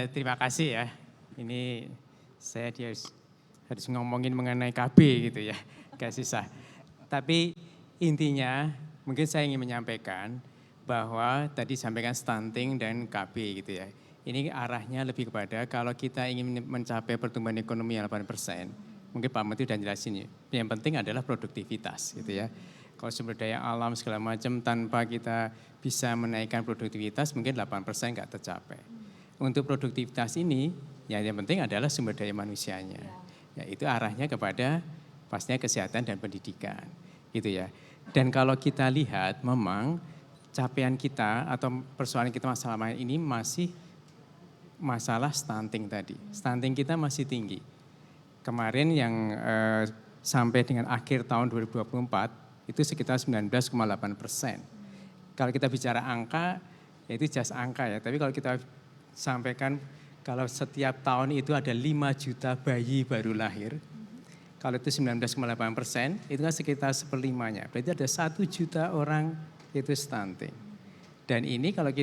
Terima kasih ya. Ini saya harus ngomongin mengenai KB gitu ya, gak susah. Tapi intinya mungkin saya ingin menyampaikan bahwa tadi sampaikan stunting dan KB gitu ya. Ini arahnya lebih kepada kalau kita ingin mencapai pertumbuhan ekonomi 8%, mungkin Pak Menteri sudah jelasin ya. Yang penting adalah produktivitas gitu ya. Kalau sumber daya alam segala macam tanpa kita bisa menaikkan produktivitas mungkin 8% nggak tercapai. Untuk produktivitas ini, yang penting adalah sumber daya manusianya. Ya, itu arahnya kepada pastinya kesehatan dan pendidikan, gitu ya. Dan kalau kita lihat, memang capaian kita atau persoalan kita masalah ini masih masalah stunting tadi. Stunting kita masih tinggi. Kemarin yang sampai dengan akhir tahun 2024 itu sekitar 19,8%. Kalau kita bicara angka, ya itu just angka ya. Tapi kalau kita sampaikan kalau setiap tahun itu ada 5 juta bayi baru lahir. Kalau itu 19,8%, itu kan sekitar 1/5-nya. Berarti ada 1 juta orang itu stunting. Dan ini kalau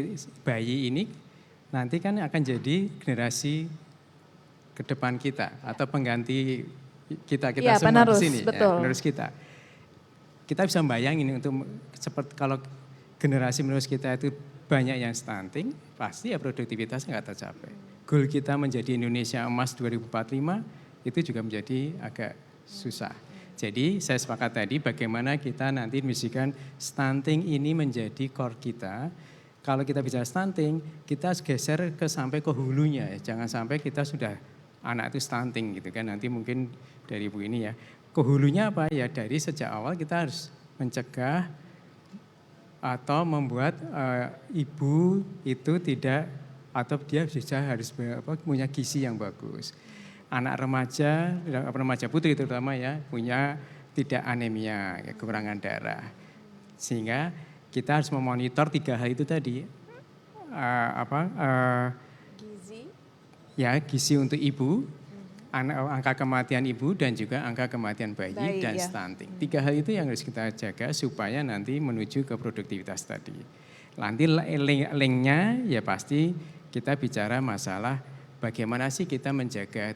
bayi ini nanti kan akan jadi generasi ke depan kita atau pengganti kita ya, semua penerus, di sini. Betul. Ya, penerus kita. Kita bisa bayangin untuk seperti kalau generasi penerus kita itu banyak yang stunting, pasti ya produktivitasnya nggak tercapai. Goal kita menjadi Indonesia Emas 2045 itu juga menjadi agak susah. Jadi saya sepakat tadi bagaimana kita nanti misikan stunting ini menjadi core kita. Kalau kita bicara stunting, kita geser sampai ke hulunya ya. Jangan sampai kita sudah anak itu stunting gitu kan. Nanti mungkin dari Ibu ini ya. Ke hulunya apa ya, dari sejak awal kita harus mencegah atau membuat ibu itu tidak atau dia bisa harus punya gizi yang bagus. Anak remaja putri terutama ya punya tidak anemia, kekurangan darah. Sehingga kita harus memonitor 3 hal itu tadi. Gizi. Ya, gizi untuk ibu, angka kematian ibu dan juga angka kematian bayi dan stunting. 3 hal itu yang harus kita jaga supaya nanti menuju ke produktivitas tadi. Nanti linknya ya pasti kita bicara masalah bagaimana sih kita menjaga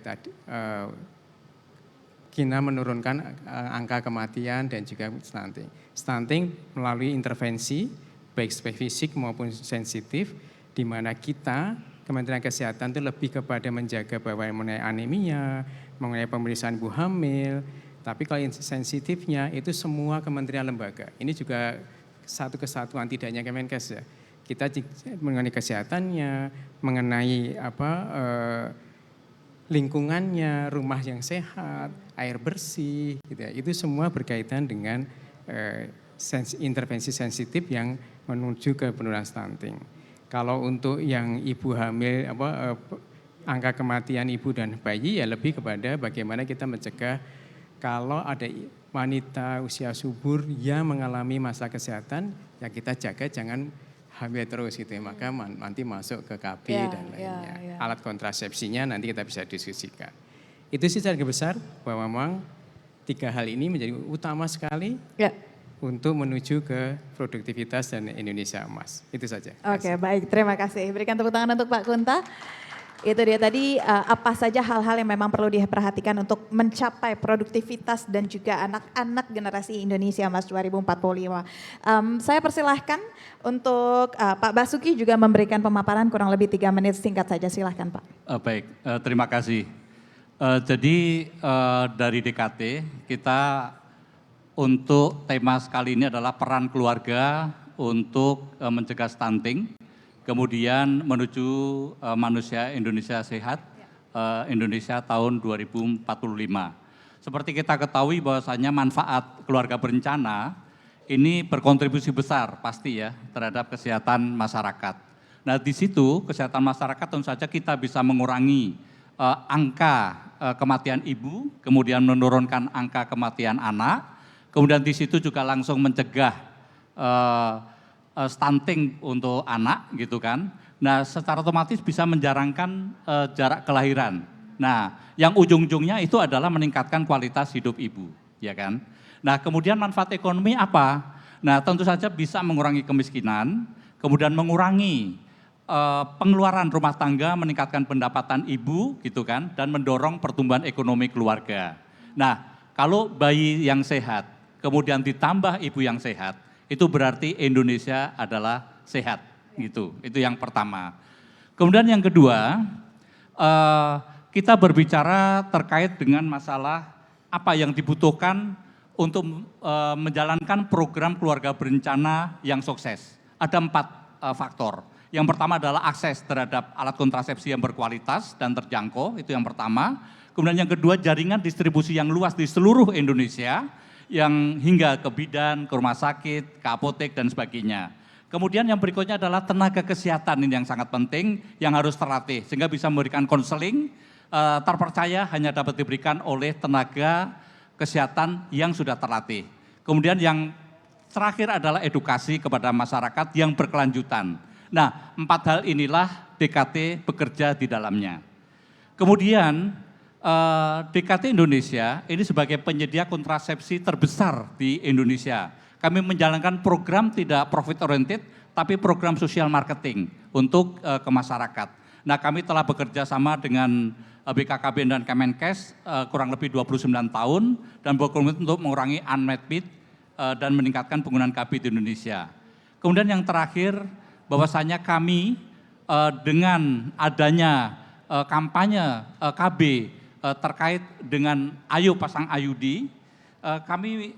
kita menurunkan angka kematian dan juga stunting. Stunting melalui intervensi baik spesifik maupun sensitif di mana kita Kementerian Kesehatan itu lebih kepada menjaga bahwa mengenai anemia, mengenai pemeriksaan ibu hamil. Tapi kalau yang sensitifnya itu semua kementerian lembaga. Ini juga satu kesatuan tidak hanya Kemenkes ya. Kita mengenai kesehatannya, mengenai lingkungannya, rumah yang sehat, air bersih, gitu ya. Itu semua berkaitan dengan intervensi sensitif yang menuju ke penurunan stunting. Kalau untuk yang ibu hamil, angka kematian ibu dan bayi ya lebih kepada bagaimana kita mencegah kalau ada wanita usia subur yang mengalami masalah kesehatan, ya kita jaga jangan hamil terus gitu ya, maka nanti masuk ke KB dan lainnya. Alat kontrasepsinya nanti kita bisa diskusikan. Itu sih secara besar bahwa memang 3 hal ini menjadi utama sekali. Ya. Untuk menuju ke produktivitas dan Indonesia Emas. Itu saja. Oke, baik. Terima kasih. Berikan tepuk tangan untuk Pak Kunta. Itu dia tadi apa saja hal-hal yang memang perlu diperhatikan untuk mencapai produktivitas dan juga anak-anak generasi Indonesia Emas 2045. Saya persilahkan untuk Pak Basuki juga memberikan pemaparan kurang lebih 3 menit singkat saja. Silahkan Pak. Baik, terima kasih. Jadi dari DKT kita untuk tema sekali ini adalah peran keluarga untuk mencegah stunting, kemudian menuju manusia Indonesia sehat, Indonesia tahun 2045. Seperti kita ketahui bahwasanya manfaat keluarga berencana ini berkontribusi besar pasti ya terhadap kesehatan masyarakat. Nah di situ kesehatan masyarakat tentu saja kita bisa mengurangi angka kematian ibu, kemudian menurunkan angka kematian anak. Kemudian di situ juga langsung mencegah stunting untuk anak gitu kan. Nah secara otomatis bisa menjarangkan jarak kelahiran. Nah yang ujung-ujungnya itu adalah meningkatkan kualitas hidup ibu ya kan. Nah kemudian manfaat ekonomi apa? Nah tentu saja bisa mengurangi kemiskinan, kemudian mengurangi pengeluaran rumah tangga, meningkatkan pendapatan ibu gitu kan, dan mendorong pertumbuhan ekonomi keluarga. Nah, kalau bayi yang sehat, kemudian ditambah ibu yang sehat, itu berarti Indonesia adalah sehat gitu. Itu yang pertama. Kemudian yang kedua, kita berbicara terkait dengan masalah apa yang dibutuhkan untuk menjalankan program keluarga berencana yang sukses. Ada 4 faktor. Yang pertama adalah akses terhadap alat kontrasepsi yang berkualitas dan terjangkau, itu yang pertama. Kemudian yang kedua, jaringan distribusi yang luas di seluruh Indonesia, yang hingga ke bidan, ke rumah sakit, ke apotek, dan sebagainya. Kemudian yang berikutnya adalah tenaga kesehatan, ini yang sangat penting, yang harus terlatih, sehingga bisa memberikan konseling, terpercaya hanya dapat diberikan oleh tenaga kesehatan yang sudah terlatih. Kemudian yang terakhir adalah edukasi kepada masyarakat yang berkelanjutan. Nah, 4 hal inilah DKT bekerja di dalamnya. Kemudian DKT Indonesia ini sebagai penyedia kontrasepsi terbesar di Indonesia. Kami menjalankan program tidak profit oriented, tapi program social marketing untuk ke masyarakat. Nah, kami telah bekerja sama dengan BKKBN dan Kemenkes kurang lebih 29 tahun dan berkomitmen untuk mengurangi unmet need dan meningkatkan penggunaan KB di Indonesia. Kemudian yang terakhir, bahwasanya kami dengan adanya kampanye KB terkait dengan Ayo Pasang IUD, kami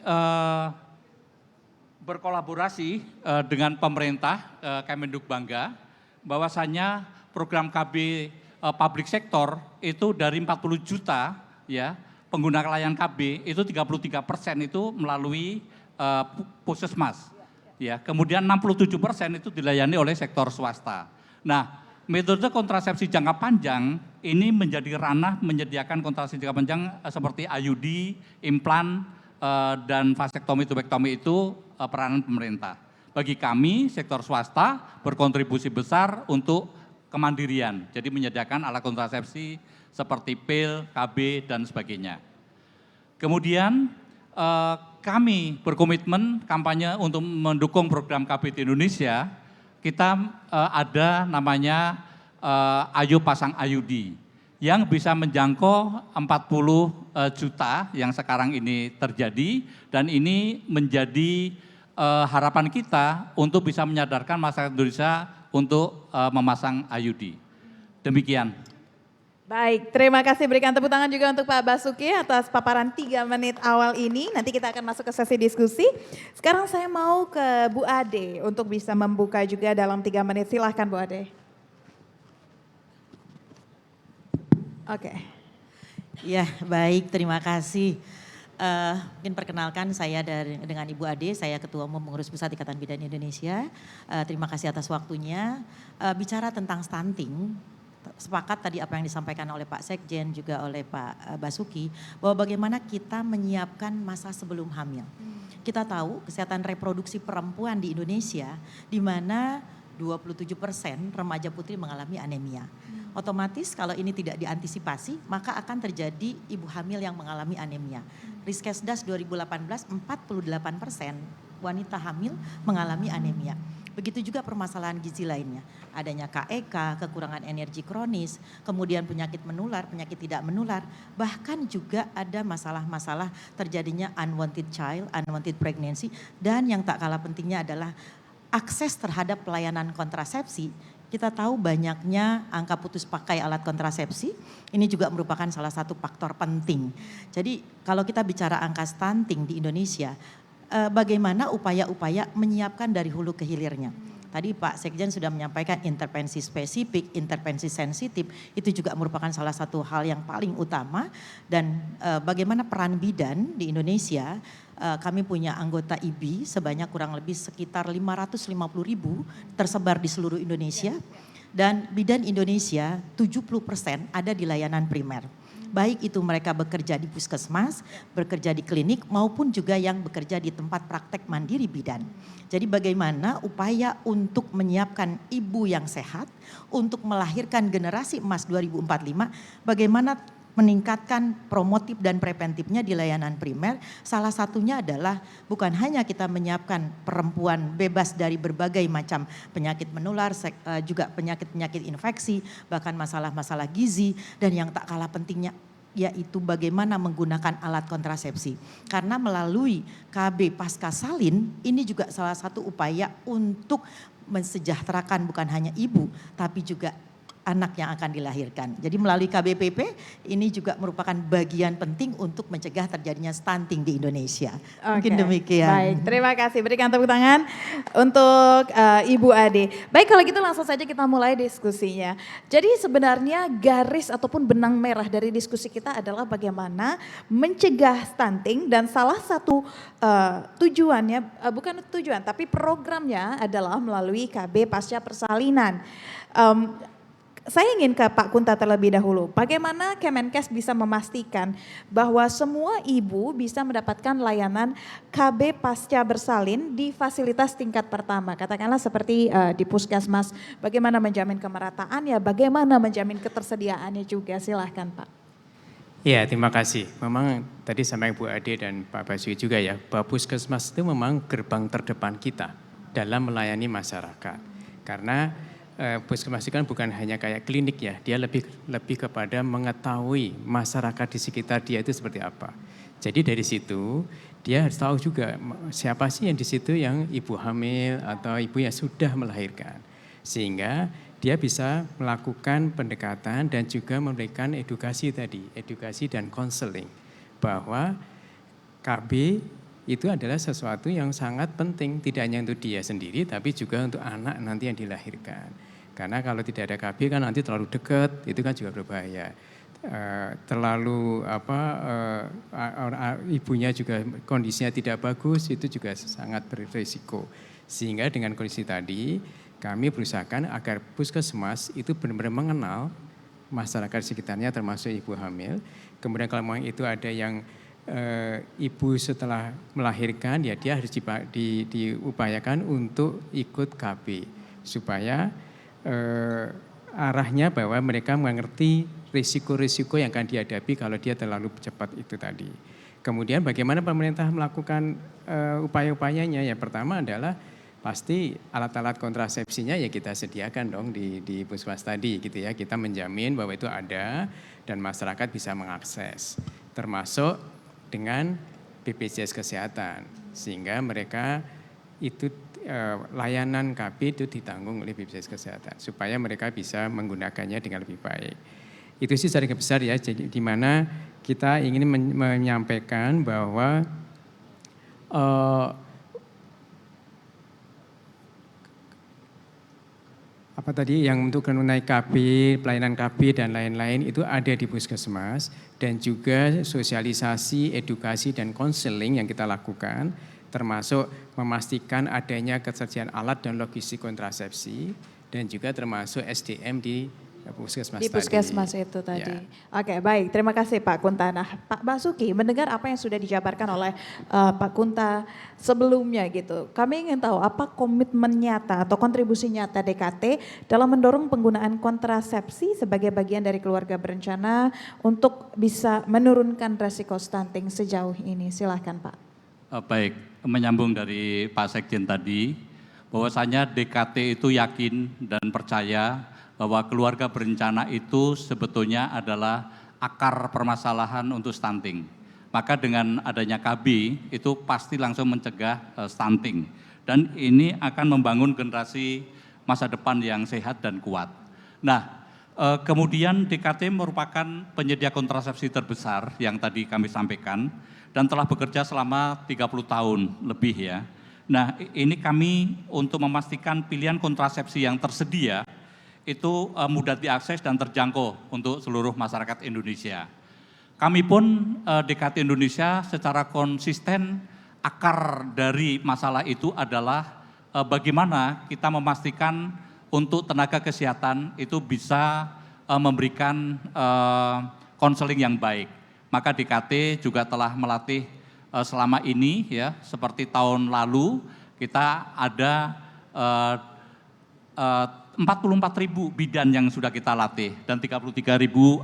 berkolaborasi dengan pemerintah Kemenduk Bangga, bahwasanya program KB public sector itu dari 40 juta ya pengguna layanan KB itu 33% itu melalui puskesmas. Ya, kemudian 67% itu dilayani oleh sektor swasta. Nah, metode kontrasepsi jangka panjang ini menjadi ranah menyediakan kontrasepsi jangka panjang seperti IUD, implan, dan vasektomi, tubektomi itu peranan pemerintah. Bagi kami, sektor swasta berkontribusi besar untuk kemandirian, jadi menyediakan alat kontrasepsi seperti pil, KB, dan sebagainya. Kemudian kami berkomitmen kampanye untuk mendukung program KB di Indonesia. Kita ada namanya Ayo Pasang IUD yang bisa menjangkau 40 juta yang sekarang ini terjadi, dan ini menjadi harapan kita untuk bisa menyadarkan masyarakat Indonesia untuk memasang IUD. Demikian. Baik, terima kasih. Berikan tepuk tangan juga untuk Pak Basuki atas paparan 3 menit awal ini. Nanti kita akan masuk ke sesi diskusi. Sekarang saya mau ke Bu Ade untuk bisa membuka juga dalam 3 menit. Silahkan Bu Ade. Oke. Ya, baik, terima kasih. Mungkin perkenalkan saya dengan Ibu Ade, saya Ketua Umum Pengurus Pusat Ikatan Bidan Indonesia. Terima kasih atas waktunya. Bicara tentang stunting, sepakat tadi apa yang disampaikan oleh Pak Sekjen juga oleh Pak Basuki, bahwa bagaimana kita menyiapkan masa sebelum hamil. Kita tahu kesehatan reproduksi perempuan di Indonesia di mana 27% remaja putri mengalami anemia. Otomatis kalau ini tidak diantisipasi maka akan terjadi ibu hamil yang mengalami anemia. Riskesdas 2018 48% wanita hamil mengalami anemia. Begitu juga permasalahan gizi lainnya, adanya KEK, kekurangan energi kronis, kemudian penyakit menular, penyakit tidak menular, bahkan juga ada masalah-masalah terjadinya unwanted child, unwanted pregnancy, dan yang tak kalah pentingnya adalah akses terhadap pelayanan kontrasepsi. Kita tahu banyaknya angka putus pakai alat kontrasepsi, ini juga merupakan salah satu faktor penting. Jadi kalau kita bicara angka stunting di Indonesia, bagaimana upaya-upaya menyiapkan dari hulu ke hilirnya. Tadi Pak Sekjen sudah menyampaikan intervensi spesifik, intervensi sensitif, itu juga merupakan salah satu hal yang paling utama. Dan bagaimana peran bidan di Indonesia, kami punya anggota IBI sebanyak kurang lebih sekitar 550.000 tersebar di seluruh Indonesia. Dan bidan Indonesia 70% ada di layanan primer. Baik itu mereka bekerja di puskesmas, bekerja di klinik, maupun juga yang bekerja di tempat praktek mandiri bidan. Jadi bagaimana upaya untuk menyiapkan ibu yang sehat, untuk melahirkan generasi emas 2045, bagaimana meningkatkan promotif dan preventifnya di layanan primer. Salah satunya adalah bukan hanya kita menyiapkan perempuan bebas dari berbagai macam penyakit menular, juga penyakit-penyakit infeksi, bahkan masalah-masalah gizi, dan yang tak kalah pentingnya yaitu bagaimana menggunakan alat kontrasepsi. Karena melalui KB pasca salin ini juga salah satu upaya untuk mensejahterakan bukan hanya ibu tapi juga anak yang akan dilahirkan. Jadi melalui KBPP ini juga merupakan bagian penting untuk mencegah terjadinya stunting di Indonesia. Mungkin demikian. Baik, terima kasih. Berikan tepuk tangan untuk Ibu Ade. Baik, kalau gitu langsung saja kita mulai diskusinya. Jadi sebenarnya garis ataupun benang merah dari diskusi kita adalah bagaimana mencegah stunting, dan salah satu tujuannya, bukan tujuan tapi programnya adalah melalui KB pasca persalinan. Saya ingin ke Pak Kunta terlebih dahulu. Bagaimana Kemenkes bisa memastikan bahwa semua ibu bisa mendapatkan layanan KB pasca bersalin di fasilitas tingkat pertama? Katakanlah seperti di puskesmas, bagaimana menjamin kemerataannya, bagaimana menjamin ketersediaannya juga. Silahkan Pak. Ya, terima kasih. Memang tadi sama Ibu Ade dan Pak Basuki juga ya, bahwa puskesmas itu memang gerbang terdepan kita dalam melayani masyarakat. Karena puskesmas itu kan bukan hanya kayak klinik ya, dia lebih kepada mengetahui masyarakat di sekitar dia itu seperti apa. Jadi dari situ dia harus tahu juga siapa sih yang di situ yang ibu hamil atau ibu yang sudah melahirkan. Sehingga dia bisa melakukan pendekatan dan juga memberikan edukasi tadi, edukasi dan konseling bahwa KB itu adalah sesuatu yang sangat penting, tidak hanya untuk dia sendiri tapi juga untuk anak nanti yang dilahirkan. Karena kalau tidak ada KB kan nanti terlalu dekat, itu kan juga berbahaya. Terlalu ibunya juga kondisinya tidak bagus, itu juga sangat berisiko. Sehingga dengan kondisi tadi kami berusahakan agar puskesmas itu benar-benar mengenal masyarakat sekitarnya termasuk ibu hamil. Kemudian kalau memang itu ada yang ibu setelah melahirkan, ya dia harus diupayakan untuk ikut KB supaya arahnya bahwa mereka mengerti risiko-risiko yang akan dihadapi kalau dia terlalu cepat itu tadi. Kemudian bagaimana pemerintah melakukan upaya-upayanya? Yang pertama adalah pasti alat-alat kontrasepsinya ya kita sediakan dong di puskesmas tadi gitu ya. Kita menjamin bahwa itu ada dan masyarakat bisa mengakses. Termasuk dengan BPJS Kesehatan. Sehingga mereka itu layanan KB itu ditanggung oleh BPJS Kesehatan supaya mereka bisa menggunakannya dengan lebih baik. Itu sih secara besar ya, jadi di mana kita ingin menyampaikan bahwa apa tadi yang untuk mengenai KB, pelayanan KB dan lain-lain itu ada di puskesmas, dan juga sosialisasi, edukasi dan konseling yang kita lakukan, termasuk memastikan adanya ketersediaan alat dan logistik kontrasepsi, dan juga termasuk SDM di puskesmas tadi. Di puskesmas itu tadi. Ya. Oke, baik. Terima kasih Pak Kunta. Nah, Pak Basuki, mendengar apa yang sudah dijabarkan oleh Pak Kunta sebelumnya gitu. Kami ingin tahu apa komitmen nyata atau kontribusi nyata DKT dalam mendorong penggunaan kontrasepsi sebagai bagian dari keluarga berencana untuk bisa menurunkan resiko stunting sejauh ini. Silahkan Pak. Baik, menyambung dari Pak Sekjen tadi, bahwasanya DKT itu yakin dan percaya bahwa keluarga berencana itu sebetulnya adalah akar permasalahan untuk stunting. Maka dengan adanya KB itu pasti langsung mencegah stunting. Dan ini akan membangun generasi masa depan yang sehat dan kuat. Nah, kemudian DKT merupakan penyedia kontrasepsi terbesar yang tadi kami sampaikan dan telah bekerja selama 30 tahun lebih ya. Nah, ini kami untuk memastikan pilihan kontrasepsi yang tersedia itu mudah diakses dan terjangkau untuk seluruh masyarakat Indonesia. Kami pun DKT Indonesia secara konsisten akar dari masalah itu adalah bagaimana kita memastikan untuk tenaga kesehatan itu bisa memberikan konseling yang baik. Maka DKT juga telah melatih selama ini ya, seperti tahun lalu kita ada 44.000 bidan yang sudah kita latih dan 33.000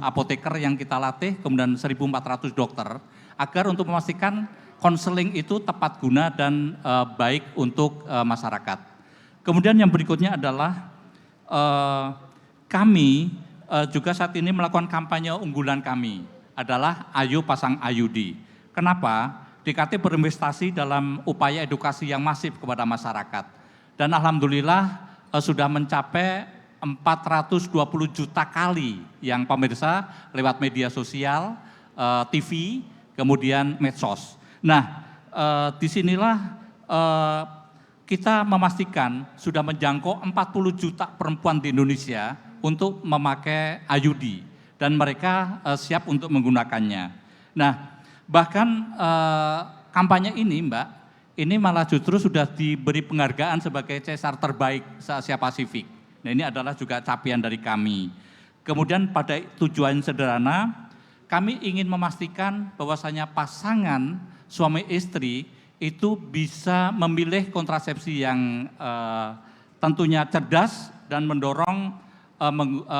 apoteker yang kita latih, kemudian 1.400 dokter, agar untuk memastikan konseling itu tepat guna dan baik untuk masyarakat. Kemudian yang berikutnya adalah kami juga saat ini melakukan kampanye unggulan kami adalah Ayo Pasang IUD. Kenapa? DKT berinvestasi dalam upaya edukasi yang masif kepada masyarakat. Dan alhamdulillah sudah mencapai 420 juta kali yang pemirsa lewat media sosial, TV, kemudian medsos. Nah, disinilah kita memastikan sudah menjangkau 40 juta perempuan di Indonesia untuk memakai IUD dan mereka siap untuk menggunakannya. Nah, bahkan kampanye ini Mbak, ini malah justru sudah diberi penghargaan sebagai CSR terbaik se-Asia Pasifik. Nah, ini adalah juga capaian dari kami. Kemudian pada tujuan sederhana, kami ingin memastikan bahwasanya pasangan suami istri itu bisa memilih kontrasepsi yang tentunya cerdas dan mendorong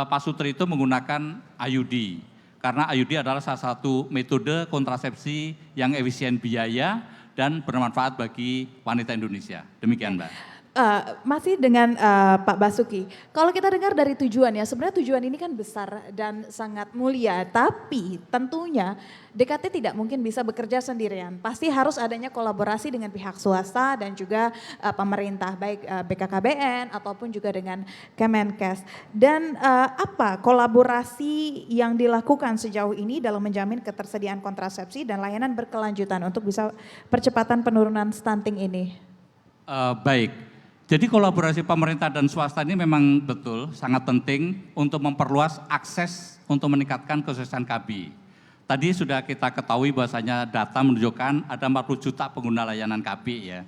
Pak Sutri itu menggunakan IUD. Karena IUD adalah salah satu metode kontrasepsi yang efisien biaya dan bermanfaat bagi wanita Indonesia. Demikian Mbak. Masih dengan Pak Basuki, kalau kita dengar dari tujuannya, sebenarnya tujuan ini kan besar dan sangat mulia, tapi tentunya DKT tidak mungkin bisa bekerja sendirian. Pasti harus adanya kolaborasi dengan pihak swasta dan juga pemerintah, baik BKKBN ataupun juga dengan Kemenkes. Dan apa kolaborasi yang dilakukan sejauh ini dalam menjamin ketersediaan kontrasepsi dan layanan berkelanjutan untuk bisa percepatan penurunan stunting ini? Baik. Jadi kolaborasi pemerintah dan swasta ini memang betul sangat penting untuk memperluas akses untuk meningkatkan kesuksesan KB. Tadi sudah kita ketahui bahwasanya data menunjukkan ada 40 juta pengguna layanan KB ya.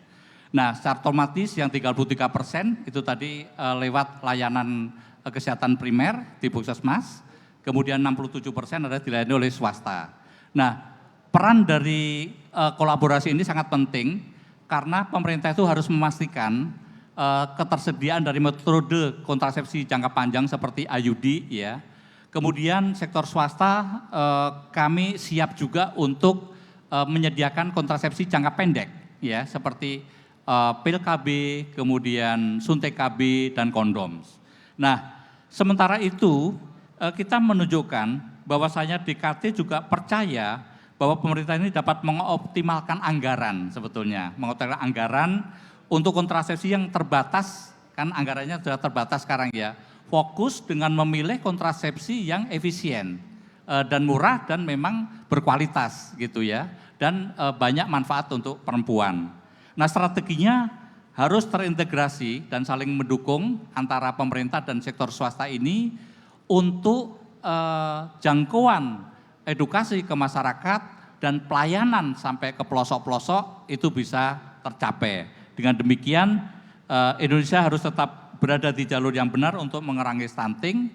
Nah, secara otomatis yang 33% itu tadi lewat layanan kesehatan primer di puskesmas, kemudian 67% adalah dilayani oleh swasta. Nah, peran dari kolaborasi ini sangat penting karena pemerintah itu harus memastikan ketersediaan dari metode kontrasepsi jangka panjang seperti IUD ya. Kemudian sektor swasta kami siap juga untuk menyediakan kontrasepsi jangka pendek ya seperti pil KB, kemudian suntik KB dan kondom. Nah, sementara itu kita menunjukkan bahwasanya DKT juga percaya bahwa pemerintah ini dapat mengoptimalkan anggaran sebetulnya, mengoptimalkan anggaran untuk kontrasepsi yang terbatas, kan anggarannya sudah terbatas sekarang ya, fokus dengan memilih kontrasepsi yang efisien dan murah dan memang berkualitas gitu ya, dan banyak manfaat untuk perempuan. Nah, strateginya harus terintegrasi dan saling mendukung antara pemerintah dan sektor swasta ini untuk jangkauan edukasi ke masyarakat dan pelayanan sampai ke pelosok-pelosok itu bisa tercapai. Dengan demikian, Indonesia harus tetap berada di jalur yang benar untuk mengurangi stunting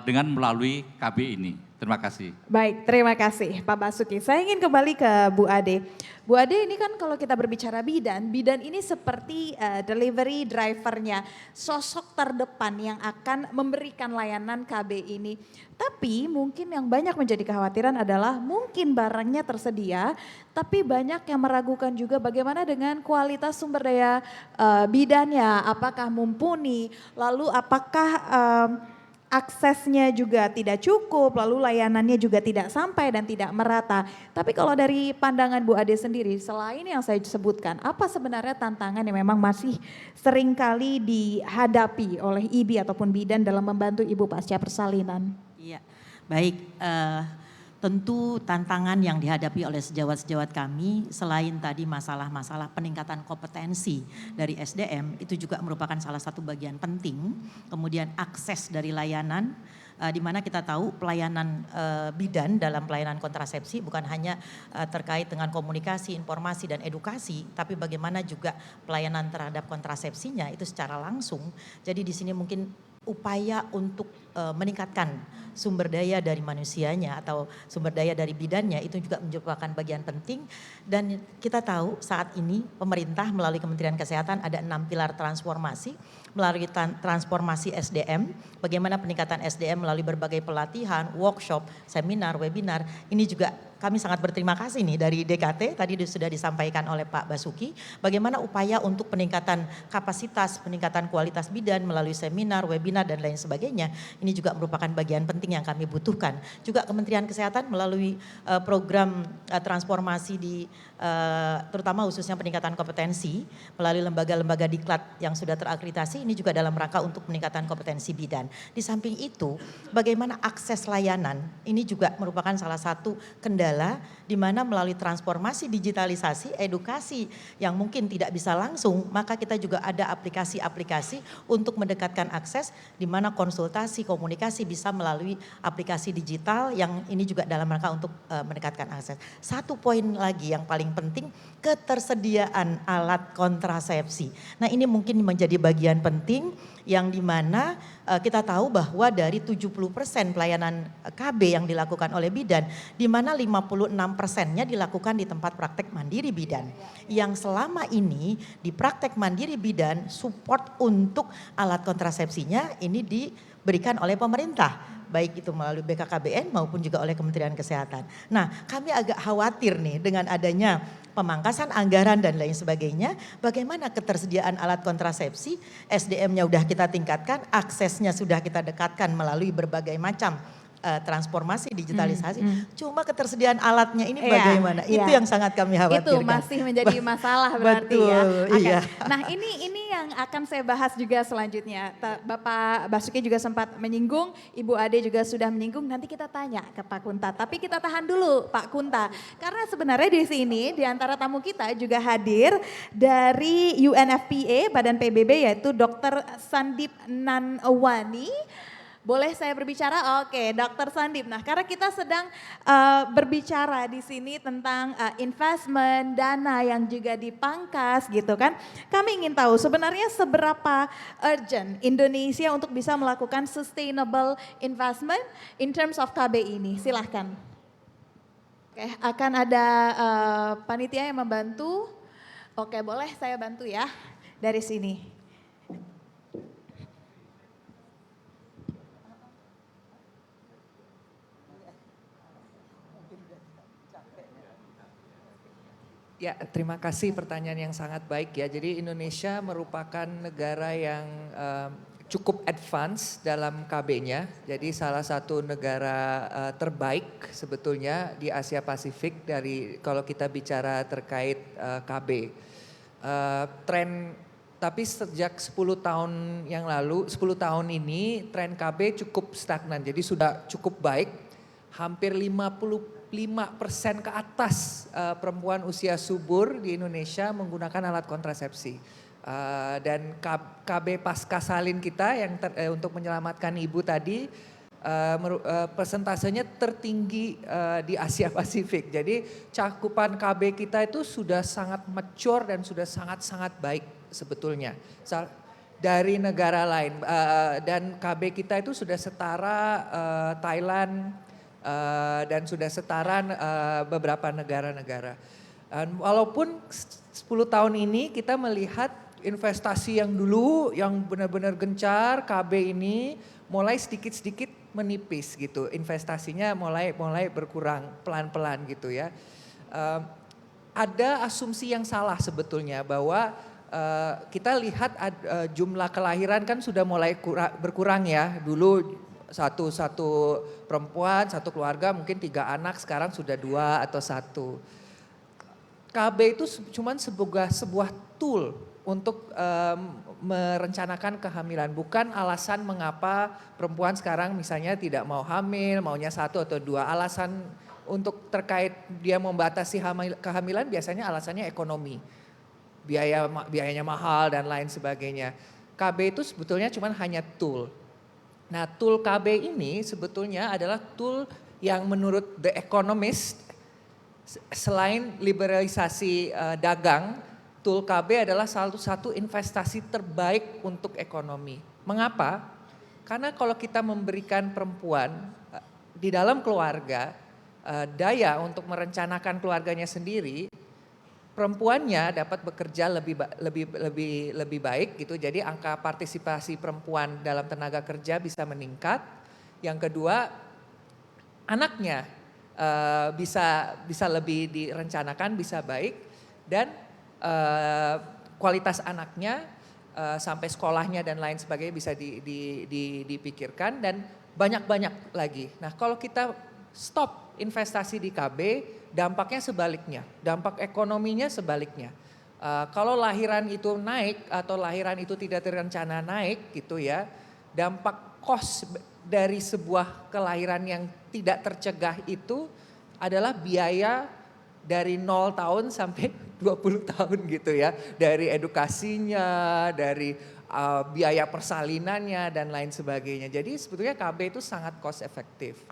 dengan melalui KB ini. Terima kasih. Baik, terima kasih Pak Basuki. Saya ingin kembali ke Bu Ade. Bu Ade, ini kan kalau kita berbicara bidan, bidan ini seperti delivery drivernya, sosok terdepan yang akan memberikan layanan KB ini. Tapi mungkin yang banyak menjadi kekhawatiran adalah mungkin barangnya tersedia, tapi banyak yang meragukan juga bagaimana dengan kualitas sumber daya bidannya, apakah mumpuni, lalu apakah aksesnya juga tidak cukup, lalu layanannya juga tidak sampai dan tidak merata. Tapi kalau dari pandangan Bu Ade sendiri, selain yang saya sebutkan, apa sebenarnya tantangan yang memang masih seringkali dihadapi oleh IBI ataupun bidan dalam membantu ibu pasca persalinan? Iya, baik. Tentu tantangan yang dihadapi oleh sejawat-sejawat kami selain tadi masalah-masalah peningkatan kompetensi dari SDM itu juga merupakan salah satu bagian penting. Kemudian akses dari layanan di mana kita tahu pelayanan bidan dalam pelayanan kontrasepsi bukan hanya terkait dengan komunikasi, informasi dan edukasi, tapi bagaimana juga pelayanan terhadap kontrasepsinya itu secara langsung. Jadi di sini mungkin upaya untuk meningkatkan sumber daya dari manusianya atau sumber daya dari bidannya itu juga merupakan bagian penting. Dan kita tahu saat ini pemerintah melalui Kementerian Kesehatan ada 6 pilar transformasi, melalui transformasi SDM, bagaimana peningkatan SDM melalui berbagai pelatihan, workshop, seminar, webinar. Ini juga kami sangat berterima kasih nih dari DKT, tadi sudah disampaikan oleh Pak Basuki, bagaimana upaya untuk peningkatan kapasitas, peningkatan kualitas bidan melalui seminar, webinar, dan lain sebagainya. Ini juga merupakan bagian penting yang kami butuhkan. Juga Kementerian Kesehatan melalui program transformasi di terutama khususnya peningkatan kompetensi melalui lembaga-lembaga diklat yang sudah terakreditasi, ini juga dalam rangka untuk peningkatan kompetensi bidan. Di samping itu, bagaimana akses layanan, ini juga merupakan salah satu kendala di mana melalui transformasi digitalisasi, edukasi yang mungkin tidak bisa langsung, maka kita juga ada aplikasi-aplikasi untuk mendekatkan akses di mana konsultasi, komunikasi bisa melalui aplikasi digital yang ini juga dalam rangka untuk mendekatkan akses. Satu poin lagi yang paling penting, ketersediaan alat kontrasepsi. Nah, ini mungkin menjadi bagian penting yang dimana kita tahu bahwa dari 70% pelayanan KB yang dilakukan oleh bidan, di mana 56%-nya dilakukan di tempat praktek mandiri bidan. Yang selama ini di praktek mandiri bidan, support untuk alat kontrasepsinya ini diberikan oleh pemerintah, baik itu melalui BKKBN maupun juga oleh Kementerian Kesehatan. Nah, kami agak khawatir nih dengan adanya pemangkasan anggaran dan lain sebagainya, bagaimana ketersediaan alat kontrasepsi, SDM-nya sudah kita tingkatkan, aksesnya sudah kita dekatkan melalui berbagai macam transformasi digitalisasi, cuma ketersediaan alatnya ini bagaimana? Itu yang sangat kami khawatirkan. Itu masih menjadi masalah berarti. Betul, ya. Iya. Nah, ini yang akan saya bahas juga selanjutnya. Bapak Basuki juga sempat menyinggung, Ibu Ade juga sudah menyinggung, nanti kita tanya ke Pak Kunta. Tapi kita tahan dulu Pak Kunta, karena sebenarnya di sini di antara tamu kita juga hadir dari UNFPA, Badan PBB, yaitu Dr. Sandip Nanwani. Boleh saya berbicara? Oke, Dr. Sandip. Nah, karena kita sedang berbicara di sini tentang investment, dana yang juga dipangkas gitu kan. Kami ingin tahu sebenarnya seberapa urgent Indonesia untuk bisa melakukan sustainable investment in terms of KB ini. Silahkan. Oke, akan ada panitia yang membantu. Oke, boleh saya bantu ya dari sini. Ya, terima kasih pertanyaan yang sangat baik ya. Jadi Indonesia merupakan negara yang cukup advance dalam KB-nya. Jadi salah satu negara terbaik sebetulnya di Asia Pasifik dari kalau kita bicara terkait KB. Tapi sejak 10 tahun yang lalu, 10 tahun ini tren KB cukup stagnan. Jadi sudah cukup baik, hampir 55% ke atas perempuan usia subur di Indonesia menggunakan alat kontrasepsi. Dan KB pasca salin kita yang untuk menyelamatkan ibu tadi persentasenya tertinggi di Asia Pasifik. Jadi cakupan KB kita itu sudah sangat mature dan sudah sangat-sangat baik sebetulnya. Dari negara lain dan KB kita itu sudah setara Thailand, dan sudah setara beberapa negara-negara. Walaupun 10 tahun ini kita melihat investasi yang dulu yang benar-benar gencar, KB ini mulai sedikit-sedikit menipis gitu. Investasinya mulai berkurang pelan-pelan gitu ya. Ada asumsi yang salah sebetulnya bahwa kita lihat jumlah kelahiran kan sudah mulai berkurang ya. Dulu satu perempuan, satu keluarga mungkin 3 anak, sekarang sudah 2 atau 1. KB itu cuma sebuah tool untuk merencanakan kehamilan, bukan alasan mengapa perempuan sekarang misalnya tidak mau hamil, maunya 1 atau 2. Alasan untuk terkait dia membatasi kehamilan biasanya alasannya ekonomi, biayanya mahal dan lain sebagainya. KB itu sebetulnya cuma hanya tool. Nah, tool KB ini sebetulnya adalah tool yang menurut The Economist, selain liberalisasi dagang, tool KB adalah salah satu investasi terbaik untuk ekonomi. Mengapa? Karena kalau kita memberikan perempuan di dalam keluarga daya untuk merencanakan keluarganya sendiri, perempuannya dapat bekerja lebih baik gitu. Jadi angka partisipasi perempuan dalam tenaga kerja bisa meningkat. Yang kedua, anaknya bisa lebih direncanakan, bisa baik, dan kualitas anaknya sampai sekolahnya dan lain sebagainya bisa dipikirkan, dan banyak-banyak lagi. Nah, kalau kita stop investasi di KB, dampaknya sebaliknya, dampak ekonominya sebaliknya. Kalau lahiran itu naik atau lahiran itu tidak terencana naik gitu ya, dampak cost dari sebuah kelahiran yang tidak tercegah itu adalah biaya dari 0 tahun sampai 20 tahun gitu ya. Dari edukasinya, dari biaya persalinannya dan lain sebagainya. Jadi sebetulnya KB itu sangat cost efektif.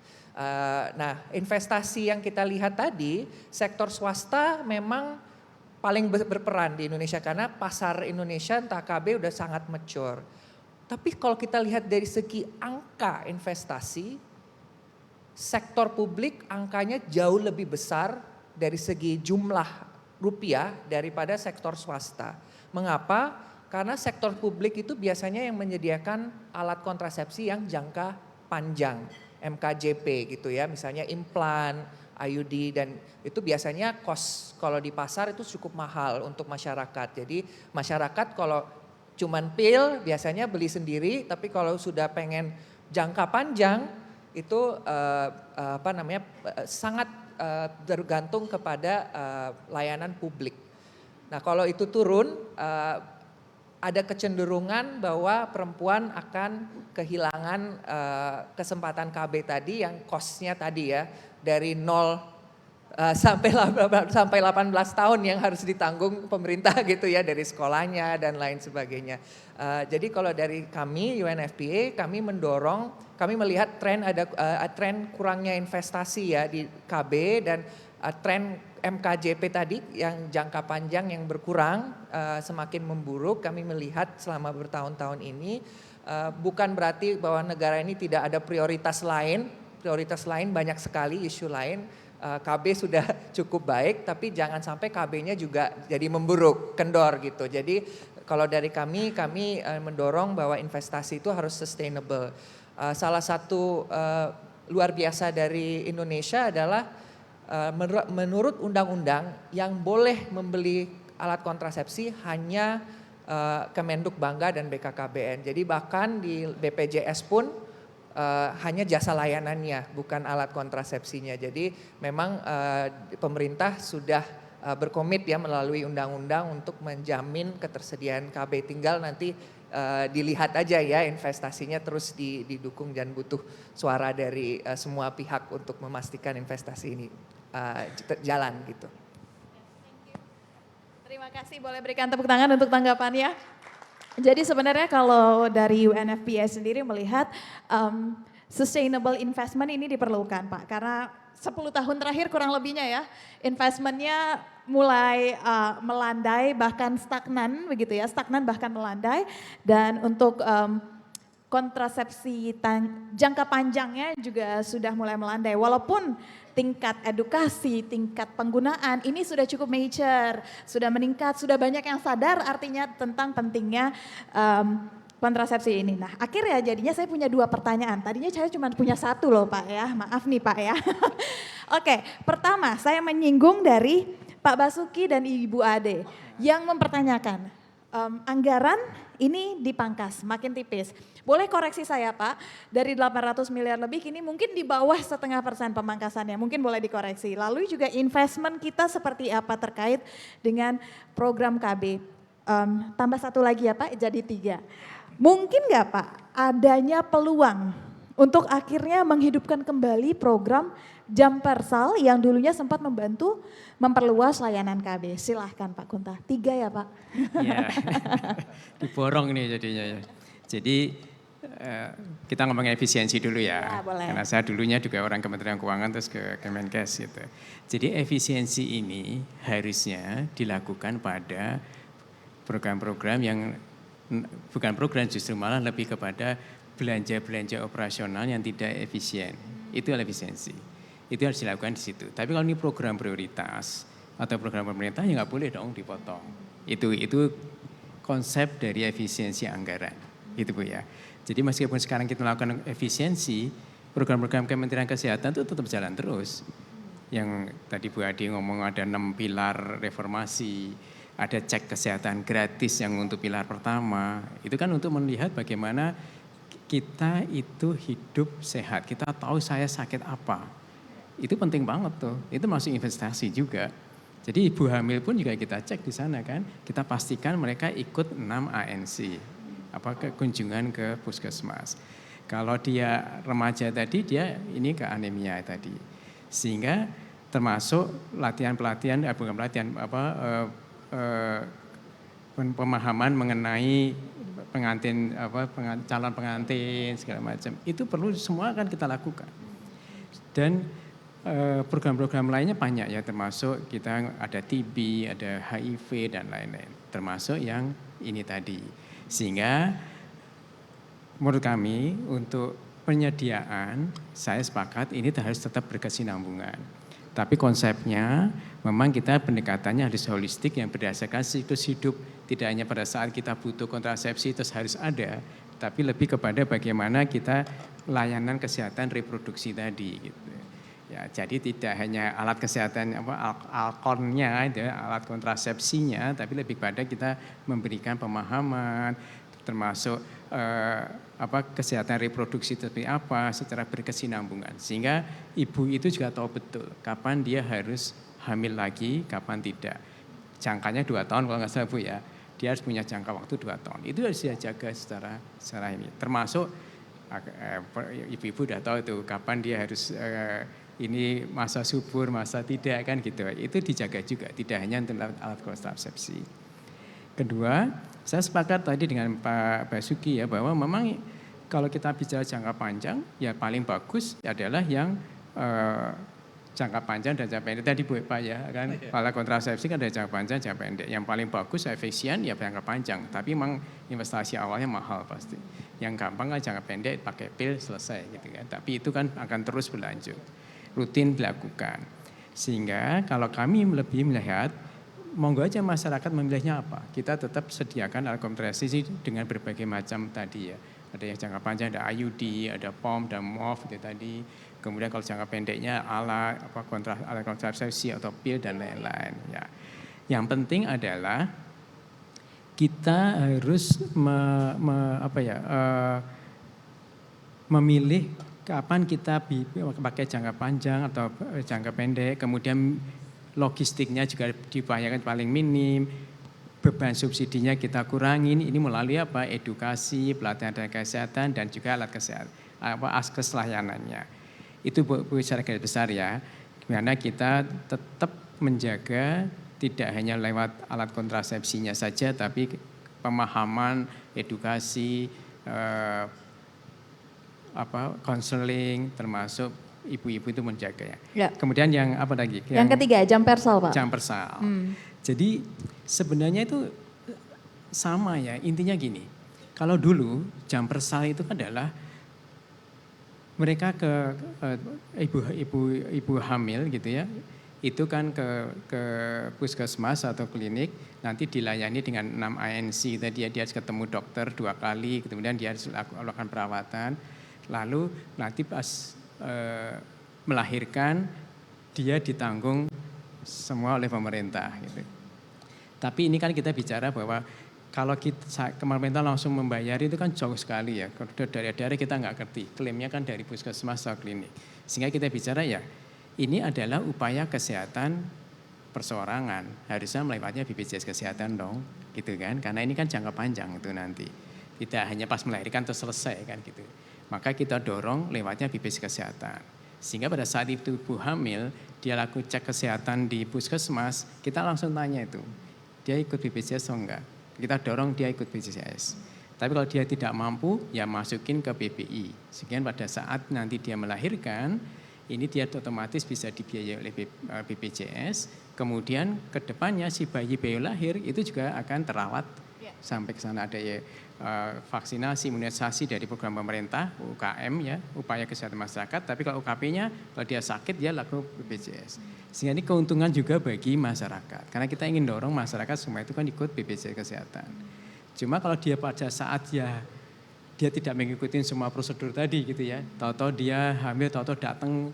Nah, investasi yang kita lihat tadi, sektor swasta memang paling berperan di Indonesia karena pasar Indonesia entah KB udah sangat mature. Tapi kalau kita lihat dari segi angka investasi, sektor publik angkanya jauh lebih besar dari segi jumlah rupiah daripada sektor swasta. Mengapa? Karena sektor publik itu biasanya yang menyediakan alat kontrasepsi yang jangka panjang, MKJP gitu ya, misalnya implan, IUD, dan itu biasanya cost kalau di pasar itu cukup mahal untuk masyarakat. Jadi masyarakat kalau cuman pil biasanya beli sendiri, tapi kalau sudah pengen jangka panjang itu sangat tergantung kepada layanan publik. Nah, kalau itu turun, ada kecenderungan bahwa perempuan akan kehilangan kesempatan KB tadi yang cost-nya tadi ya, dari 0 sampai 18 tahun yang harus ditanggung pemerintah gitu ya, dari sekolahnya dan lain sebagainya. Jadi kalau dari kami UNFPA, kami mendorong, kami melihat tren kurangnya investasi ya di KB, dan tren MKJP tadi yang jangka panjang yang berkurang semakin memburuk. Kami melihat selama bertahun-tahun ini, bukan berarti bahwa negara ini tidak ada prioritas lain banyak sekali isu lain. KB sudah cukup baik, tapi jangan sampai KB-nya juga jadi memburuk, kendor gitu. Jadi kalau dari kami mendorong bahwa investasi itu harus sustainable. Salah satu luar biasa dari Indonesia adalah menurut undang-undang yang boleh membeli alat kontrasepsi hanya Kemenduk Bangga dan BKKBN. Jadi bahkan di BPJS pun hanya jasa layanannya, bukan alat kontrasepsinya. Jadi memang pemerintah sudah berkomit ya melalui undang-undang untuk menjamin ketersediaan KB. Tinggal nanti dilihat aja ya investasinya terus didukung, dan butuh suara dari semua pihak untuk memastikan investasi ini jalan gitu. Terima kasih, boleh berikan tepuk tangan untuk tanggapannya. Jadi sebenarnya kalau dari UNFPA sendiri melihat sustainable investment ini diperlukan Pak, karena 10 tahun terakhir kurang lebihnya ya, investmentnya mulai melandai bahkan stagnan begitu ya, stagnan bahkan melandai, dan untuk kontrasepsi jangka panjangnya juga sudah mulai melandai. Walaupun tingkat edukasi, tingkat penggunaan ini sudah cukup mature, sudah meningkat, sudah banyak yang sadar artinya tentang pentingnya kontrasepsi ini. Nah, akhirnya jadinya saya punya 2 pertanyaan. Tadinya saya cuma punya 1 loh Pak ya, maaf nih Pak ya. Oke, pertama saya menyinggung dari Pak Basuki dan Ibu Ade yang mempertanyakan anggaran ini dipangkas, makin tipis. Boleh koreksi saya Pak, dari 800 miliar lebih kini mungkin di bawah 0,5% pemangkasannya, mungkin boleh dikoreksi. Lalu juga investment kita seperti apa terkait dengan program KB. Tambah 1 lagi ya Pak, jadi 3. Mungkin nggak Pak adanya peluang untuk akhirnya menghidupkan kembali program Jampersal yang dulunya sempat membantu memperluas layanan KB. Silahkan Pak Kunta, 3 ya Pak. Ya, diborong nih jadinya ya. Jadi kita ngomongin efisiensi dulu ya. Ya, boleh. Karena saya dulunya juga orang Kementerian Keuangan terus ke Kemenkes gitu. Jadi efisiensi ini harusnya dilakukan pada program-program yang bukan program, justru malah lebih kepada belanja-belanja operasional yang tidak efisien. Itu efisiensi. Itu harus dilakukan di situ. Tapi kalau ini program prioritas atau program pemerintah ya nggak boleh dong dipotong. Itu konsep dari efisiensi anggaran. Gitu Bu ya. Jadi meskipun sekarang kita melakukan efisiensi, program-program Kementerian Kesehatan itu tetap jalan terus. Yang tadi Bu Ade ngomong ada 6 pilar reformasi, ada cek kesehatan gratis yang untuk pilar pertama. Itu kan untuk melihat bagaimana kita itu hidup sehat. Kita tahu saya sakit apa. Itu penting banget tuh. Itu masuk investasi juga. Jadi ibu hamil pun juga kita cek di sana kan. Kita pastikan mereka ikut 6 ANC. Kunjungan ke puskesmas. Kalau dia remaja tadi dia ini ke anemia tadi. Sehingga termasuk latihan-pelatihan, bukan pelatihan, pemahaman mengenai pengantin, calon pengantin segala macam. Itu perlu semua kan kita lakukan. Dan program-program lainnya banyak ya, termasuk kita ada TB, ada HIV dan lain-lain. Termasuk yang ini tadi. Sehingga menurut kami untuk penyediaan saya sepakat ini harus tetap berkesinambungan. Tapi konsepnya memang kita pendekatannya harus holistik yang berdasarkan siklus hidup. Tidak hanya pada saat kita butuh kontrasepsi terus harus ada, tapi lebih kepada bagaimana kita layanan kesehatan reproduksi tadi gitu. Ya, jadi tidak hanya alat kesehatan alkonnya, alat kontrasepsinya, tapi lebih pada kita memberikan pemahaman termasuk kesehatan reproduksi seperti apa secara berkesinambungan. Sehingga ibu itu juga tahu betul kapan dia harus hamil lagi, kapan tidak. Jangkanya 2 tahun kalau nggak salah Bu ya. Dia harus punya jangka waktu 2 tahun. Itu harus dia jaga secara ini. Termasuk ibu-ibu udah tahu itu kapan dia harus ini masa subur, masa tidak kan gitu. Itu dijaga juga, tidak hanya untuk alat kontrasepsi. Kedua, saya sepakat tadi dengan Pak Basuki ya bahwa memang kalau kita bicara jangka panjang ya paling bagus adalah yang jangka panjang dan jangka pendek. Tadi Bu Pak ya kan, alat kontrasepsi kan ada jangka panjang, jangka pendek. Yang paling bagus efisien ya jangka panjang, tapi memang investasi awalnya mahal pasti. Yang gampang kan jangka pendek pakai pil selesai gitu kan. Tapi itu kan akan terus berlanjut, rutin dilakukan. Sehingga kalau kami lebih melihat monggo aja masyarakat memilihnya apa. Kita tetap sediakan alat kontrasepsi dengan berbagai macam tadi ya. Ada yang jangka panjang, ada IUD, ada POM, dan MOF itu tadi. Kemudian kalau jangka pendeknya alat kontrasepsi atau pil dan lain-lain. Ya. Yang penting adalah kita harus memilih kapan kita pakai jangka panjang atau jangka pendek. Kemudian logistiknya juga diupayakan paling minim, beban subsidinya kita kurangin. Ini melalui edukasi, pelatihan dan kesehatan dan juga alat kesehatan, askes layanannya. Itu secara garis besar ya. Karena kita tetap menjaga tidak hanya lewat alat kontrasepsinya saja, tapi pemahaman, edukasi, konseling, termasuk ibu-ibu itu menjaga ya. Kemudian yang apa lagi? Yang ketiga, jam persal Pak. Jam persal. Jadi sebenarnya itu sama ya, intinya gini. Kalau dulu jam persal itu adalah mereka ke ibu hamil gitu ya, itu kan ke puskesmas atau klinik, nanti dilayani dengan 6 ANC tadi ya, dia harus ketemu dokter 2 kali, kemudian dia harus lakukan perawatan, lalu nanti pas melahirkan dia ditanggung semua oleh pemerintah gitu. Tapi ini kan kita bicara bahwa kalau pemerintah langsung membayar itu kan jauh sekali ya. Dari daerah kita nggak ngerti, klaimnya kan dari puskesmas atau klinik. Sehingga kita bicara ya, ini adalah upaya kesehatan perseorangan. Harusnya melewatnya BPJS Kesehatan dong, gitu kan. Karena ini kan jangka panjang itu nanti. Tidak hanya pas melahirkan terus selesai kan gitu. Maka kita dorong lewatnya BPJS Kesehatan. Sehingga pada saat itu ibu hamil, dia lakukan cek kesehatan di puskesmas, kita langsung tanya itu, dia ikut BPJS atau enggak? Kita dorong dia ikut BPJS. Tapi kalau dia tidak mampu, ya masukin ke BPI. Sehingga pada saat nanti dia melahirkan, ini dia otomatis bisa dibiayai oleh BPJS. Kemudian ke depannya si bayi lahir itu juga akan terawat sampai ke sana ada ya vaksinasi, imunisasi dari program pemerintah, UKM ya, upaya kesehatan masyarakat. Tapi kalau UKP-nya, kalau dia sakit dia lakukan BPJS. Sehingga ini keuntungan juga bagi masyarakat. Karena kita ingin dorong masyarakat semua itu kan ikut BPJS Kesehatan. Cuma kalau dia pada saat dia tidak mengikuti semua prosedur tadi gitu ya, tahu-tahu dia hamil, tahu-tahu datang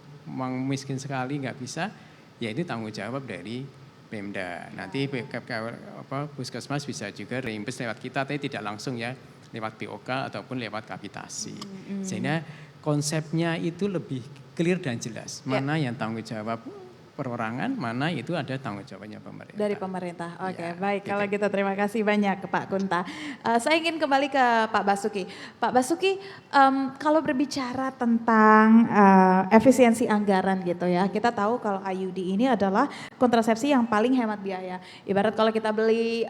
miskin sekali nggak bisa, ya ini tanggung jawab dari Pemda. Nanti puskesmas bisa juga reimbus lewat kita, tapi tidak langsung ya, lewat BOK ataupun lewat kapitasi. Sehingga konsepnya itu lebih clear dan jelas. Mana yang tanggung jawab perorangan, mana itu ada tanggung jawabnya pemerintah. Dari pemerintah, oke Ya, baik. gitu. Kalau gitu terima kasih banyak ke Pak Kunta. Saya ingin kembali ke Pak Basuki. Pak Basuki, kalau berbicara tentang efisiensi anggaran gitu ya, kita tahu kalau IUD ini adalah kontrasepsi yang paling hemat biaya. Ibarat kalau kita beli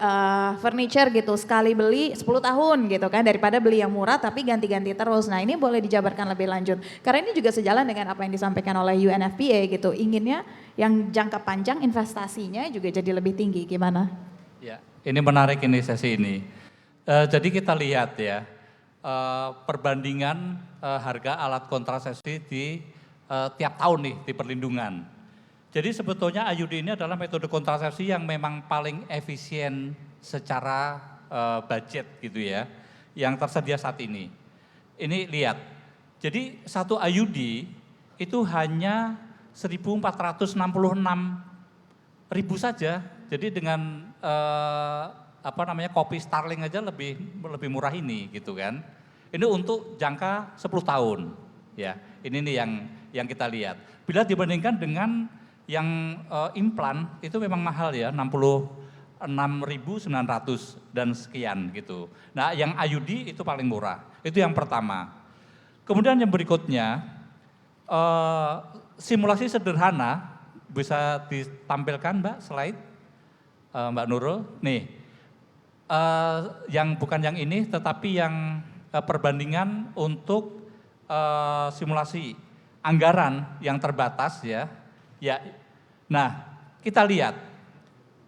furniture gitu, sekali beli 10 tahun gitu kan, daripada beli yang murah tapi ganti-ganti terus. Nah ini boleh dijabarkan lebih lanjut. Karena ini juga sejalan dengan apa yang disampaikan oleh UNFPA gitu, inginnya yang jangka panjang investasinya juga jadi lebih tinggi, gimana? Ya, ini menarik ini sesi ini. Jadi kita lihat ya, perbandingan harga alat kontrasepsi di tiap tahun nih di perlindungan. Jadi sebetulnya IUD ini adalah metode kontrasepsi yang memang paling efisien secara budget gitu ya, yang tersedia saat ini. Ini lihat, jadi satu IUD itu hanya 1.466 ribu saja. Jadi dengan kopi Starling aja lebih murah ini gitu kan. Ini untuk jangka 10 tahun. Ya, ini nih yang kita lihat. Bila dibandingkan dengan yang implan itu memang mahal ya, 66.900 dan sekian gitu. Nah, yang IUD itu paling murah. Itu yang pertama. Kemudian yang berikutnya simulasi sederhana bisa ditampilkan Mbak slide Mbak Nurul. Nih, yang bukan yang ini tetapi yang perbandingan untuk simulasi anggaran yang terbatas ya. Ya, nah kita lihat